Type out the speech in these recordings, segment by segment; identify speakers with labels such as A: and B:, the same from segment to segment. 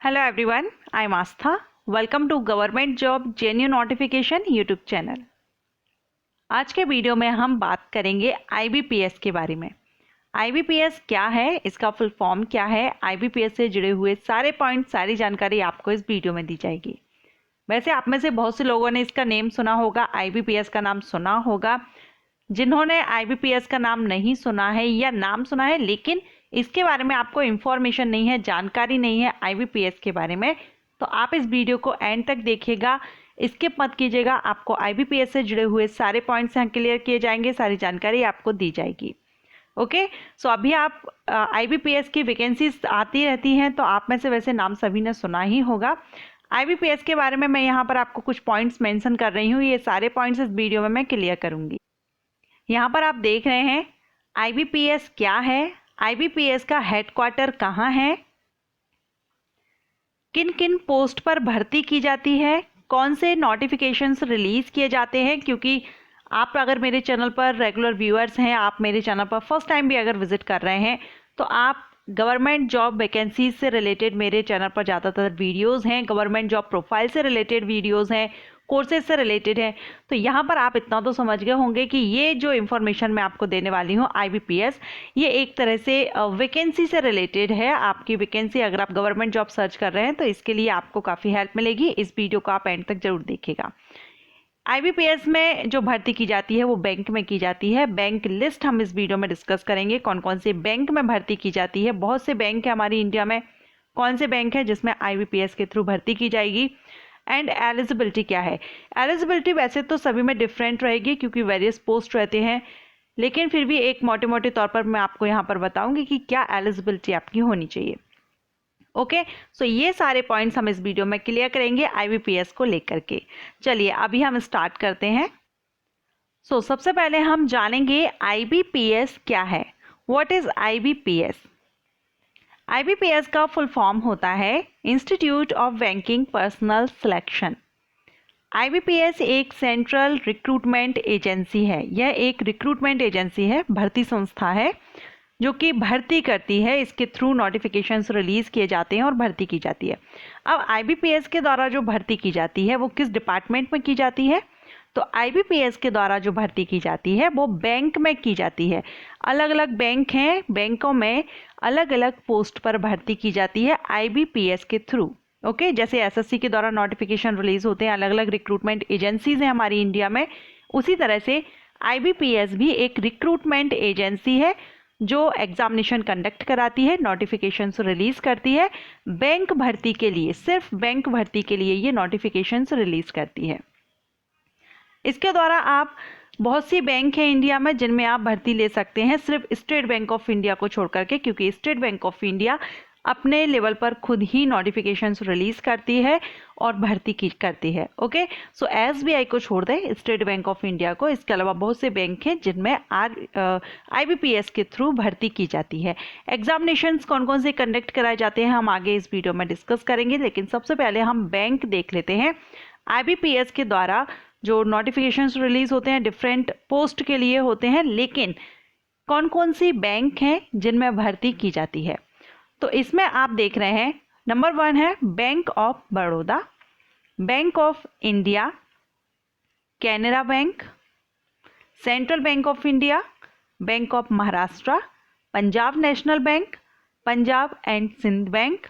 A: Hello everyone, I am Astha. Welcome to government job genuine notification YouTube channel. आज के video में हम बात करेंगे IBPS के बारे में। IBPS क्या है, इसका फुल फॉर्म क्या है, IBPS से जुड़े हुए सारे पॉइंट, सारी जानकारी आपको इस वीडियो में दी जाएगी। वैसे आप में से बहुत से लोगों ने इसका नेम सुना होगा, IBPS का नाम सुना होगा। जिन्होंने IBPS का नाम नहीं सुना है या नाम सुना है लेकिन इसके बारे में आपको इन्फॉर्मेशन नहीं है, जानकारी नहीं है IBPS के बारे में, तो आप इस वीडियो को एंड तक देखिएगा, स्किप मत कीजिएगा। आपको IBPS से जुड़े हुए सारे पॉइंट्स यहाँ क्लियर किए जाएंगे, सारी जानकारी आपको दी जाएगी। ओके, सो अभी आप IBPS की वैकेंसीज आती रहती हैं, तो आप में से वैसे नाम सभी ने सुना ही होगा। IBPS के बारे में मैं यहाँ पर आपको कुछ पॉइंट्स मेंशन कर रही हूँ, ये सारे पॉइंट्स इस वीडियो में मैं क्लियर करूँगी। यहाँ पर आप देख रहे हैं IBPS क्या है, IBPS का हेडक्वार्टर कहाँ है, किन किन पोस्ट पर भर्ती की जाती है, कौन से नोटिफिकेशंस रिलीज किए जाते हैं। क्योंकि आप अगर मेरे चैनल पर रेगुलर व्यूअर्स हैं, आप मेरे चैनल पर फर्स्ट टाइम भी अगर विजिट कर रहे हैं, तो आप गवर्नमेंट जॉब वैकेंसीज से रिलेटेड मेरे चैनल पर ज़्यादातर वीडियोस हैं, गवर्नमेंट जॉब प्रोफाइल से रिलेटेड वीडियोस हैं, कोर्सेज से रिलेटेड है। तो यहाँ पर आप इतना तो समझ गए होंगे कि ये जो इन्फॉर्मेशन मैं आपको देने वाली हूँ IBPS, ये एक तरह से वैकेंसी से रिलेटेड है। आपकी वैकेंसी अगर आप गवर्नमेंट जॉब सर्च कर रहे हैं तो इसके लिए आपको काफ़ी हेल्प मिलेगी। इस वीडियो को आप एंड तक जरूर देखिएगा। IBPS में जो भर्ती की जाती है वो बैंक में की जाती है। बैंक लिस्ट हम इस वीडियो में डिस्कस करेंगे, कौन कौन से बैंक में भर्ती की जाती है। बहुत से बैंक है हमारी इंडिया में, कौन से बैंक है जिसमें IBPS के थ्रू भर्ती की जाएगी। एंड एलिजिबिलिटी क्या है। एलिजिबिलिटी वैसे तो सभी में डिफरेंट रहेगी क्योंकि वेरियस पोस्ट रहते हैं, लेकिन फिर भी एक मोटे मोटे तौर पर मैं आपको यहाँ पर बताऊंगी कि क्या एलिजिबिलिटी आपकी होनी चाहिए। ओके, सो ये सारे पॉइंट्स हम इस वीडियो में क्लियर करेंगे IBPS को लेकर के। चलिए अभी हम स्टार्ट करते हैं। सो सबसे पहले हम जानेंगे IBPS क्या है। What is IBPS? IBPS का फुल फॉर्म होता है institute of banking personal selection. IBPS एक सेंट्रल रिक्रूटमेंट एजेंसी है। यह एक रिक्रूटमेंट एजेंसी है, भर्ती संस्था है जो कि भर्ती करती है। इसके थ्रू नोटिफिकेशंस रिलीज किए जाते हैं और भर्ती की जाती है। अब IBPS के द्वारा जो भर्ती की जाती है वो किस डिपार्टमेंट में की जाती है? तो IBPS के द्वारा जो भर्ती की जाती है वो बैंक में की जाती है। अलग अलग बैंक हैं, बैंकों में अलग अलग पोस्ट पर भर्ती की जाती है IBPS के थ्रू। ओके, जैसे SSC के द्वारा नोटिफिकेशन रिलीज होते हैं, अलग अलग रिक्रूटमेंट एजेंसीज हैं हमारी इंडिया में, उसी तरह से IBPS भी एक रिक्रूटमेंट एजेंसी है जो एग्जामिनेशन कंडक्ट कराती है, नोटिफिकेशंस रिलीज करती है। बैंक भर्ती के लिए, सिर्फ बैंक भर्ती के लिए ये नोटिफिकेशंस रिलीज करती है। इसके द्वारा आप बहुत सी बैंक हैं इंडिया में जिनमें आप भर्ती ले सकते हैं, सिर्फ स्टेट बैंक ऑफ इंडिया को छोड़ करके, क्योंकि स्टेट बैंक ऑफ इंडिया अपने लेवल पर खुद ही नोटिफिकेशंस रिलीज करती है और भर्ती की करती है। ओके, सो SBI को छोड़ दें, स्टेट बैंक ऑफ इंडिया को। इसके अलावा बहुत से बैंक हैं जिनमें IBPS के थ्रू भर्ती की जाती है। एग्जामिनेशंस कौन कौन से कंडक्ट कराए जाते हैं हम आगे इस वीडियो में डिस्कस करेंगे, लेकिन सबसे पहले हम बैंक देख लेते हैं। IBPS के द्वारा जो नोटिफिकेशंस रिलीज होते हैं डिफरेंट पोस्ट के लिए होते हैं, लेकिन कौन कौन सी बैंक हैं जिनमें भर्ती की जाती है। तो इसमें आप देख रहे हैं, नंबर 1 है bank of Baroda, bank of India, Canara bank, central bank of India, bank of Maharashtra, Punjab national bank, Punjab and Sindh bank,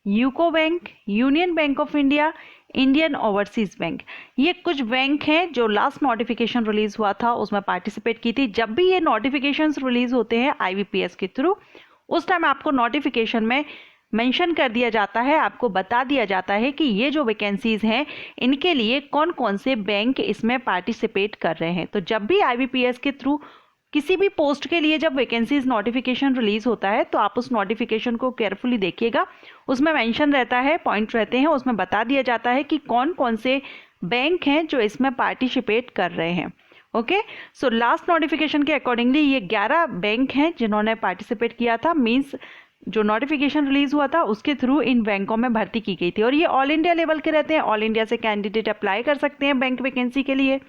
A: UCO bank, union bank of India, Indian overseas bank. ये कुछ बैंक हैं जो लास्ट नोटिफिकेशन रिलीज हुआ था उसमें पार्टिसिपेट की थी। जब भी ये नोटिफिकेशंस रिलीज होते हैं IBPS के थ्रू, उस टाइम आपको नोटिफिकेशन में मेंशन कर दिया जाता है, आपको बता दिया जाता है कि ये जो वैकेंसीज हैं इनके लिए कौन कौन से बैंक इसमें पार्टिसिपेट कर रहे हैं। तो जब भी IBPS के थ्रू किसी भी पोस्ट के लिए जब वैकेंसीज नोटिफिकेशन रिलीज होता है तो आप उस नोटिफिकेशन को केयरफुली देखिएगा। उसमें मेंशन रहता है, पॉइंट रहते हैं, उसमें बता दिया जाता है कि कौन कौन से बैंक हैं जो इसमें पार्टिसिपेट कर रहे हैं। ओके, सो लास्ट नोटिफिकेशन के अकॉर्डिंगली ये 11 बैंक हैं जिन्होंने पार्टिसिपेट किया था। मीन्स जो नोटिफिकेशन रिलीज हुआ था उसके थ्रू इन बैंकों में भर्ती की गई थी और ये ऑल इंडिया लेवल के रहते हैं। ऑल इंडिया से कैंडिडेट अप्लाई कर सकते हैं बैंक वैकेंसी के लिए।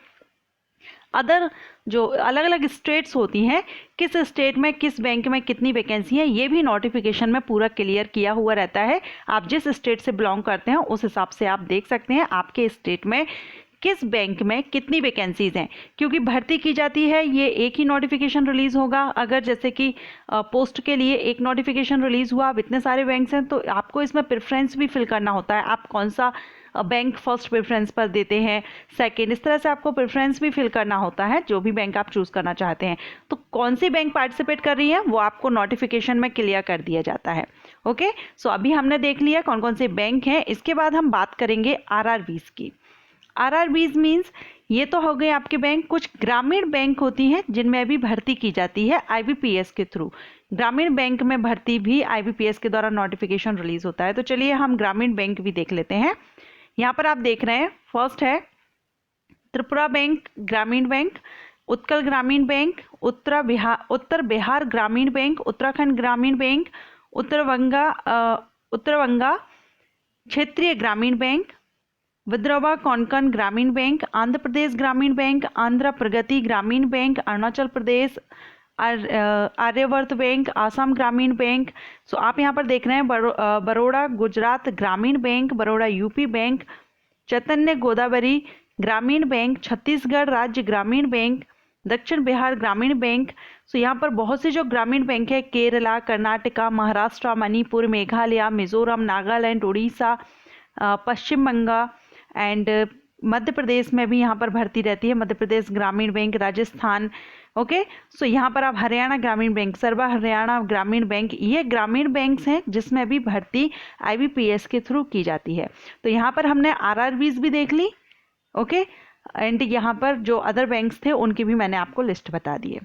A: अदर जो अलग अलग स्टेट्स होती हैं, किस स्टेट में किस बैंक में कितनी वैकेंसी है, ये भी नोटिफिकेशन में पूरा क्लियर किया हुआ रहता है। आप जिस स्टेट से बिलोंग करते हैं उस हिसाब से आप देख सकते हैं आपके स्टेट में किस बैंक में कितनी वैकेंसीज हैं। क्योंकि भर्ती की जाती है, ये एक ही नोटिफिकेशन रिलीज़ होगा। अगर जैसे कि पोस्ट के लिए एक नोटिफिकेशन रिलीज़ हुआ, अब इतने सारे बैंक्स हैं, तो आपको इसमें प्रेफरेंस भी फिल करना होता है, आप कौन सा बैंक फर्स्ट प्रेफरेंस पर देते हैं, सेकंड, इस तरह से आपको प्रेफरेंस भी फिल करना होता है जो भी बैंक आप चूज़ करना चाहते हैं। तो कौन सी बैंक पार्टिसिपेट कर रही है वो आपको नोटिफिकेशन में क्लियर कर दिया जाता है। ओके, सो अभी हमने देख लिया कौन कौन से बैंक हैं। इसके बाद हम बात करेंगे आरआरबीज की। आरआरबीज मीन्स ये तो हो गए आपके बैंक। कुछ ग्रामीण बैंक होती हैं जिनमें अभी भर्ती की जाती है आईबीपीएस के थ्रू। ग्रामीण बैंक में भर्ती भी आईबीपीएस के द्वारा नोटिफिकेशन रिलीज होता है। तो चलिए हम ग्रामीण बैंक भी देख लेते हैं। यहाँ पर आप देख रहे हैं, फर्स्ट है त्रिपुरा बैंक ग्रामीण बैंक, उत्कल ग्रामीण बैंक, उत्तर बिहार ग्रामीण बैंक, उत्तराखंड ग्रामीण बैंक, उत्तरबंगा क्षेत्रीय ग्रामीण बैंक, विदर्भा कोंकण ग्रामीण बैंक, आंध्र प्रदेश ग्रामीण बैंक, आंध्र प्रगति ग्रामीण बैंक, अरुणाचल प्रदेश आर्यवर्त बैंक, आसाम ग्रामीण बैंक। सो आप यहाँ पर देख रहे हैं बड़ौदा गुजरात ग्रामीण बैंक, बड़ौदा यूपी बैंक, चैतन्य गोदावरी ग्रामीण बैंक, छत्तीसगढ़ राज्य ग्रामीण बैंक, दक्षिण बिहार ग्रामीण बैंक। सो यहाँ पर बहुत से जो ग्रामीण बैंक है, केरला, कर्नाटका, महाराष्ट्र, मणिपुर, मेघालय, मिजोरम, नागालैंड, उड़ीसा, पश्चिम बंगाल एंड मध्य प्रदेश में भी यहाँ पर भर्ती रहती है। मध्य प्रदेश ग्रामीण बैंक, राजस्थान। ओके, सो यहाँ पर आप हरियाणा ग्रामीण बैंक, सर्वा हरियाणा ग्रामीण बैंक, ये ग्रामीण बैंक्स हैं जिसमें भी भर्ती आईबीपीएस के थ्रू की जाती है। तो यहाँ पर हमने आरआरबीज भी देख ली। ओके, एंड यहाँ पर जो अदर बैंक्स थे उनकी भी मैंने आपको लिस्ट बता दी है।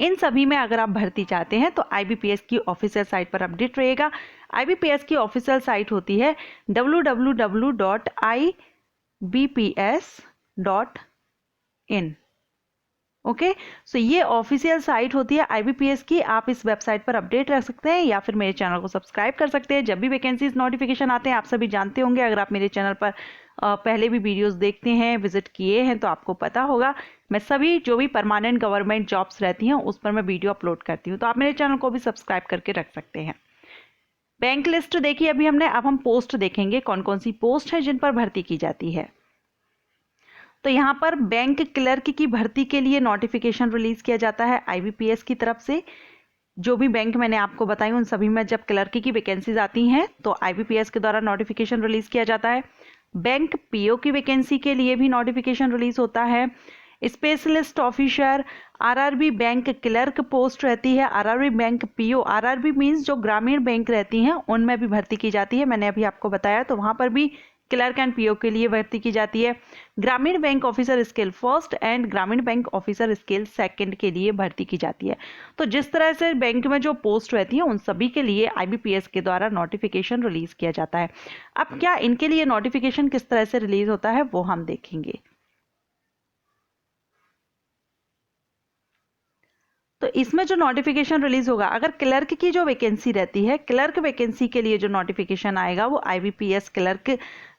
A: इन सभी में अगर आप भर्ती चाहते हैं तो आईबीपीएस की ऑफिशियल साइट पर अपडेट रहेगा। आईबीपीएस की ऑफिशियल साइट होती है www.ibps.in। ओके, सो ये ऑफिशियल साइट होती है आईबीपीएस की। आप इस वेबसाइट पर अपडेट रख सकते हैं या फिर मेरे चैनल को सब्सक्राइब कर सकते हैं। जब भी वैकेंसीज नोटिफिकेशन आते हैं, आप सभी जानते होंगे, अगर आप मेरे चैनल पर पहले भी वीडियोस देखते हैं, विजिट किए हैं, तो आपको पता होगा मैं सभी जो भी परमानेंट गवर्नमेंट जॉब्स रहती हैं उस पर मैं वीडियो अपलोड करती हूँ। तो आप मेरे चैनल को भी सब्सक्राइब करके रख सकते हैं। बैंक लिस्ट देखी अभी हमने, अब हम पोस्ट देखेंगे कौन कौन सी पोस्ट है जिन पर भर्ती की जाती है। तो यहाँ पर बैंक क्लर्क की भर्ती के लिए नोटिफिकेशन रिलीज किया जाता है आईबीपीएस की तरफ से। जो भी बैंक मैंने आपको बताई उन सभी में जब क्लर्क की वैकेंसीज आती हैं तो आईबीपीएस के द्वारा नोटिफिकेशन रिलीज किया जाता है। बैंक पीओ की वैकेंसी के लिए भी नोटिफिकेशन रिलीज होता है। Specialist officer, RRB bank clerk post रहती है, RRB bank PO. RRB means जो ग्रामीण बैंक रहती हैं उनमें भी भर्ती की जाती है, मैंने अभी आपको बताया, तो वहां पर भी क्लर्क एंड पीओ के लिए भर्ती की जाती है। ग्रामीण bank officer scale first and ग्रामीण बैंक ऑफिसर स्केल सेकंड के लिए भर्ती की जाती है। तो जिस तरह से बैंक में जो पोस्ट रहती है उन सभी के लिए आईबीपीएस के द्वारा नोटिफिकेशन रिलीज किया जाता है। अब क्या इनके लिए नोटिफिकेशन किस तरह से रिलीज होता है वो हम देखेंगे। तो इसमें जो नोटिफिकेशन रिलीज होगा, अगर क्लर्क की जो वैकेंसी रहती है, क्लर्क वैकेंसी के लिए जो नोटिफिकेशन आएगा वो आईबीपीएस क्लर्क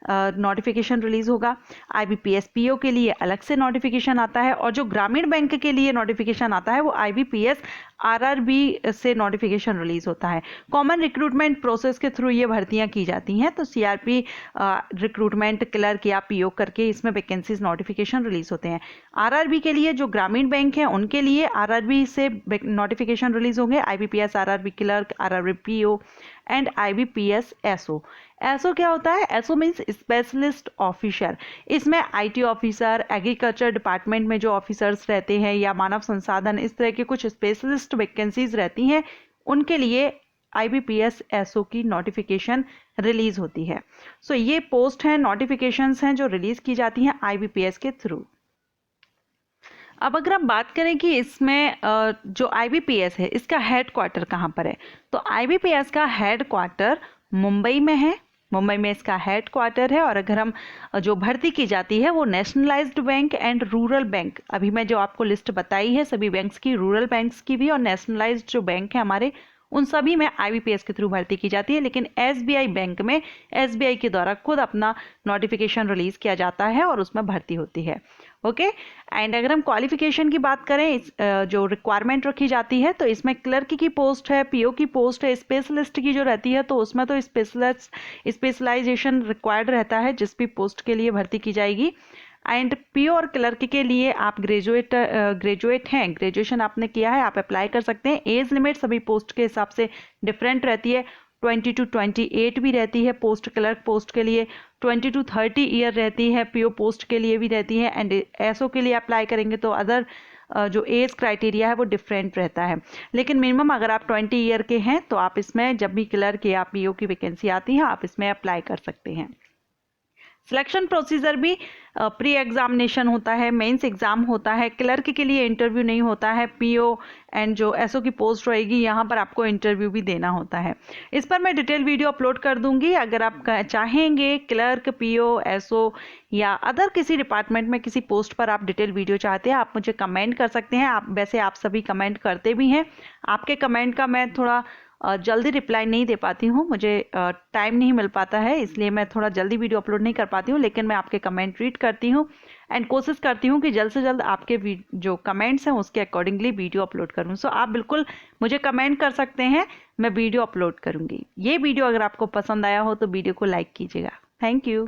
A: नोटिफिकेशन रिलीज होगा। आईबीपीएस पीओ के लिए अलग से नोटिफिकेशन आता है, और जो ग्रामीण बैंक के लिए नोटिफिकेशन आता है वो आईबीपीएस आरआरबी से नोटिफिकेशन रिलीज होता है। कॉमन रिक्रूटमेंट प्रोसेस के थ्रू ये भर्तियां की जाती हैं। तो सीआरपी रिक्रूटमेंट क्लर्क या पीओ करके इसमें वैकेंसीज नोटिफिकेशन रिलीज होते हैं। आरआरबी के लिए जो ग्रामीण बैंक है उनके लिए आरआरबी से नोटिफिकेशन रिलीज होंगे, IBPS RRB clerk, RRB PO and IBPS SO. SO क्या होता है? SO means specialist officer. इसमें आईटी ऑफिसर, एग्रीकल्चर डिपार्टमेंट में जो ऑफिसर्स रहते हैं या मानव संसाधन, इस तरह के कुछ स्पेशलिस्ट वैकेंसीज रहती हैं, उनके लिए आईबीपीएस एसओ की नोटिफिकेशन रिलीज होती है। सो ये पोस्ट हैं, नोटिफिकेशंस हैं जो रिलीज की जाती हैं आईबीपीएस के थ्रू। अब अगर हम बात करें कि इसमें जो आईबीपीएस है इसका हेड क्वार्टर कहाँ पर है, तो आईबीपीएस का हेड क्वार्टर मुंबई में है। मुंबई में इसका हेड क्वार्टर है। और अगर हम जो भर्ती की जाती है वो nationalised bank and rural bank, अभी मैं जो आपको लिस्ट बताई है सभी बैंक्स की, रूरल बैंक्स की भी और नेशनलाइज्ड जो बैंक है हमारे, उन सभी में IBPS के थ्रू भर्ती की जाती है। लेकिन SBI बैंक में SBI के द्वारा खुद अपना नोटिफिकेशन रिलीज किया जाता है और उसमें भर्ती होती है। ओके एंड अगर हम क्वालिफिकेशन की बात करें, जो रिक्वायरमेंट रखी जाती है, तो इसमें क्लर्क की पोस्ट है, PO की पोस्ट है, स्पेशलिस्ट की जो रहती है तो उसमें तो स्पेशलाइजेशन रिक्वायर्ड रहता है जिस भी पोस्ट के लिए भर्ती की जाएगी। एंड PO और क्लर्क के लिए आप ग्रेजुएट हैं, ग्रेजुएशन आपने किया है, आप अप्लाई कर सकते हैं। एज लिमिट सभी पोस्ट के हिसाब से डिफरेंट रहती है, 20 to 28 भी रहती है पोस्ट क्लर्क पोस्ट के लिए, 20 to 30 ईयर रहती है PO पोस्ट के लिए भी रहती है। एंड SO के लिए अप्लाई करेंगे तो अदर जो एज क्राइटेरिया है वो डिफरेंट रहता है। लेकिन मिनिमम अगर आप 20 ईयर के हैं तो आप इसमें जब भी क्लर्क या PO की वैकेंसी आती है आप इसमें अप्लाई कर सकते हैं। सिलेक्शन प्रोसीजर भी प्री एग्जामिनेशन होता है, मेंस एग्जाम होता है, क्लर्क के लिए इंटरव्यू नहीं होता है, PO एंड जो SO की पोस्ट रहेगी यहाँ पर आपको इंटरव्यू भी देना होता है। इस पर मैं डिटेल वीडियो अपलोड कर दूंगी। अगर आप चाहेंगे क्लर्क, PO, SO या अदर किसी डिपार्टमेंट में किसी पोस्ट पर आप डिटेल वीडियो चाहते हैं आप मुझे कमेंट कर सकते हैं। वैसे आप सभी कमेंट करते भी हैं, आपके कमेंट का मैं थोड़ा जल्दी रिप्लाई नहीं दे पाती हूँ, मुझे टाइम नहीं मिल पाता है, इसलिए मैं थोड़ा जल्दी वीडियो अपलोड नहीं कर पाती हूँ। लेकिन मैं आपके कमेंट रीड करती हूँ एंड कोशिश करती हूँ कि जल्द से जल्द आपके जो कमेंट्स हैं उसके अकॉर्डिंगली वीडियो अपलोड करूँ। सो आप बिल्कुल मुझे कमेंट कर सकते हैं, मैं वीडियो अपलोड करूँगी। ये वीडियो अगर आपको पसंद आया हो तो वीडियो को लाइक कीजिएगा। Thank you.